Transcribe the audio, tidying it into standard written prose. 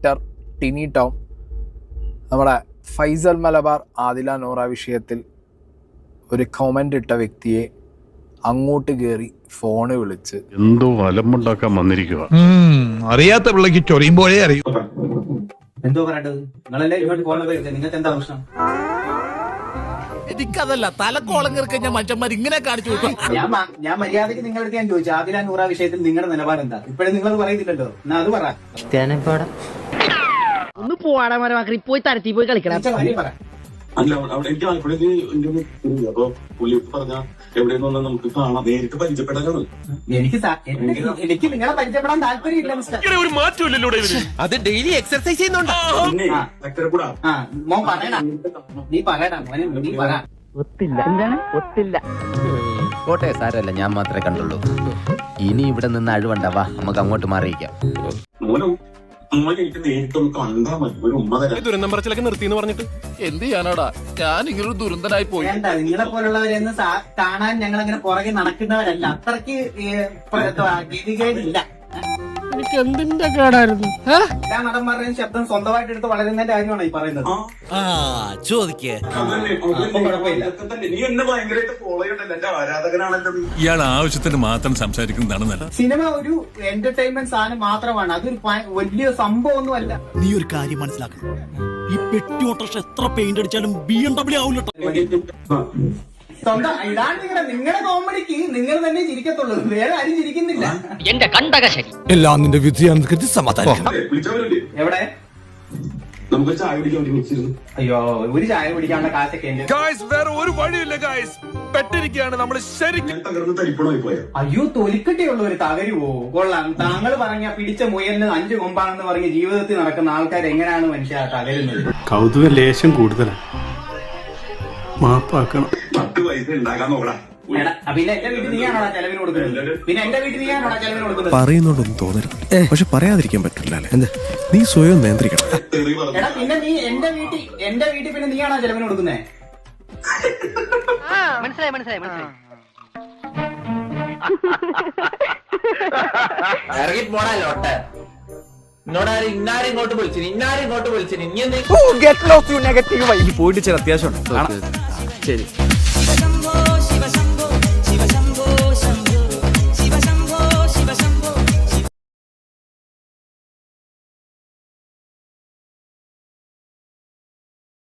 Actor Tini Tom നമ്മുടെ ഫൈസൽ മലബാർ ആദില നൂറ വിഷയത്തിൽ ഒരു കമൻ്റ് ഇട്ട വ്യക്തിയെ അങ്ങോട്ട് കയറി ഫോണ് വിളിച്ച് എന്തോ അലമ്പുണ്ടാക്കാൻ വന്നിരിക്കുക. അറിയാത്ത പിള്ളക്ക് ചൊറിയുമ്പോഴേ അറിയൂ. എന്തോ പറയണ്ടത്? നിങ്ങളല്ലേ ഇങ്ങോട്ട് പോകുന്നത്, നിങ്ങൾക്ക് എന്താ പ്രശ്നം? എനിക്കതല്ല തലക്കോളം കയറി ഞാൻ മനുഷ്യന്മാർ ഇങ്ങനെ കാണിച്ചു വിട്ടു. ഞാൻ മര്യാദയ്ക്ക് നിങ്ങളുടെ ഞാൻ ചോദിച്ചു, ആദില നൂറ വിഷയത്തിൽ നിങ്ങളുടെ നിലപാട് എന്താ? ഇപ്പോഴും നിങ്ങൾ പറയുന്നില്ലല്ലോ, എന്നാ അത് പറ. ഒന്ന് പോവാടാ മരമാക്കി പോയി തരത്തി പോയി കളിക്കണം. അല്ല അവിടെ എനിക്ക് ആലപ്പുഴക്ക് അപ്പൊ പുള്ളി പറഞ്ഞ എവിടെയെന്ന് നമുക്ക് കാണാം, നേരിട്ട് പരിചയപ്പെടാനാണ്. എനിക്ക് നിങ്ങളെ പരിചയപ്പെടാൻ താല്പര്യമില്ല മിസ്റ്റർ. ഒരു മാറ്റമില്ലല്ലോ അത് ഡെയിലി എക്സർസൈസ് ചെയ്യുന്നുണ്ടോ? മോൻ പറയണ, നീ പറയടാ മോനെ, നീ പറ. ഒത്തില്ല എന്താണ് ഒത്തില്ല. കോട്ടെ സാരല്ല, ഞാൻ മാത്രമേ കണ്ടുള്ളൂ. ഇനി ഇവിടെ നിന്ന് അഴിവണ്ടാവാ, നമുക്ക് അങ്ങോട്ട് മാറിയിക്കാം. എനിക്ക് നേരിട്ടൊന്ന് കണ്ടാ മതി, ഒരു ഉമ്മ തരാം. ദുരന്തം പറച്ചിലൊക്കെ നിർത്തിന്ന് പറഞ്ഞിട്ട് എന്ത് ചെയ്യാനാടാ, ഞാൻ ഇങ്ങനൊരു ദുരന്തനായി പോയി. നിങ്ങളെ പോലുള്ളവരെന്ന് കാണാൻ ഞങ്ങൾ അങ്ങനെ പുറകെ നടക്കുന്നവരല്ല, അത്രയ്ക്ക് ഗതികേടില്ല. എനിക്ക് എന്തിന്റെ കേടായിരുന്നു? എല്ലാ നടന്മാരുടെയും ശബ്ദം സ്വന്തമായിട്ട് എടുത്ത് വളരുന്നതിന്റെ കാര്യമാണ് ഈ പറയുന്നത്. നീ എന്നെ ഭയങ്കരമായിട്ട് ഫോളോ ചെയ്യണ്ടല്ലോ, എന്റെ ആരാധകനാണല്ലോ. ഇയാൾ ആവശ്യത്തിന് മാത്രം സംസാരിക്കുന്നതാണ് നല്ലത്. സിനിമ ഒരു എന്റർടൈൻമെന്റ് സാധനം മാത്രമാണ്, അതൊരു വലിയ സംഭവമൊന്നും അല്ല. നീ ഒരു കാര്യം മനസ്സിലാക്കണം, ഈ പെട്ടി ഓട്ടോറിക്ഷ എത്ര പെയിന്റ് അടിച്ചാലും BMW ആവില്ല. സ്വന്തം ഇതാണ് നിങ്ങളുടെ കോമഡിക്ക് നിങ്ങൾ തന്നെ ചിരിക്കത്തുള്ളൂ, വേറെ ആരും ചിരിക്കുന്നില്ല. എന്റെ കണ്ടക ശരി എല്ലാം നിന്റെ വിധിയാണെന്ന് സമാധാനം. എവിടെ നമുക്ക് ചായ കുടിക്കാൻ വേണ്ടി. അയ്യോ, ഒരു ചായ കുടിക്കാനുള്ള കാശൊക്കെ ഉണ്ട്. വേറെ ഒരു വഴിയില്ല ഗായ്സ്, പെട്ടിരിക്കുകയാണ് നമ്മൾ ശരിക്കും. തകർന്ന് തരിപ്പണമായി പോയ. അയ്യോ, തൊലിക്കട്ടിയുള്ള ഒരു തകരുവോ? കൊള്ളാം. താങ്കൾ പറഞ്ഞ പിടിച്ച മുയലിന് 5 കൊമ്പാണെന്ന് പറഞ്ഞ് ജീവിതത്തിൽ നടക്കുന്ന ആൾക്കാർ എങ്ങനെയാണ് മനുഷ്യ തകരുന്നത്? കൗതുക ലേശം കൂടുതലാണ്, മാപ്പാക്കണം. 10 പൈസ ഉണ്ടാക്കാൻ നോക്കടാ. പിന്നെ എന്റെ വീട്ടിൽ നീയാണോടാ ചെലവിന് കൊടുക്കുന്നത്? പറയുന്നോണ്ടൊന്നും തോന്നരുത്, പക്ഷെ പറയാതിരിക്കാൻ പറ്റില്ല. എന്താ നീ സ്വയം നിയന്ത്രിക്കണം. എടാ, പിന്നെ നീ എന്റെ വീട്ടിൽ പിന്നെ നീയാണോ ചെലവിന് കൊടുക്കുന്നേ? മനസ്സിലായി. ഇറങ്ങി പോടാലോട്ടെ. ഇന്നാരും ഇങ്ങോട്ട് വിളിച്ചു. പോയിട്ട് ചില അത്യാവശ്യം ശരി.